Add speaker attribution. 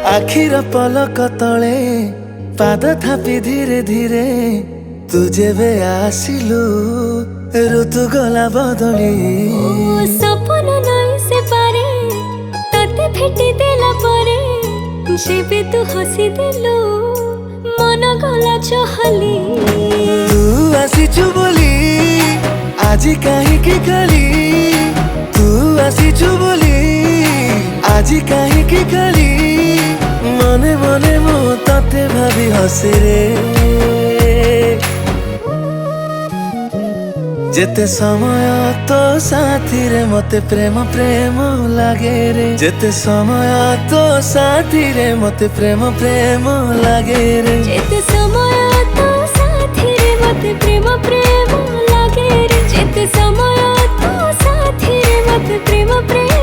Speaker 1: आखिर पलक तले पाद थापी धीरे धीरे तू जेबे आसिलु ऋतु गला बदली
Speaker 2: सपन नई से पारे तते भेटी देला परे जेबे तू हसी देलु मन गला चहली
Speaker 1: तू आसीचु बोली आजी काहे की खाली तू आसीचु बोली आजी काहे की खाली मने मने मो तते भाभी हसे रे जेते समय तो साथी रे मते प्रेम प्रेम लागे रे जेते समय तो साथी रे मते प्रेम प्रेम लागे रे
Speaker 2: जेते समय तो साथी रे मते प्रेम प्रेम लागे रे जेते समय तो साथी रे मते प्रेम प्रेम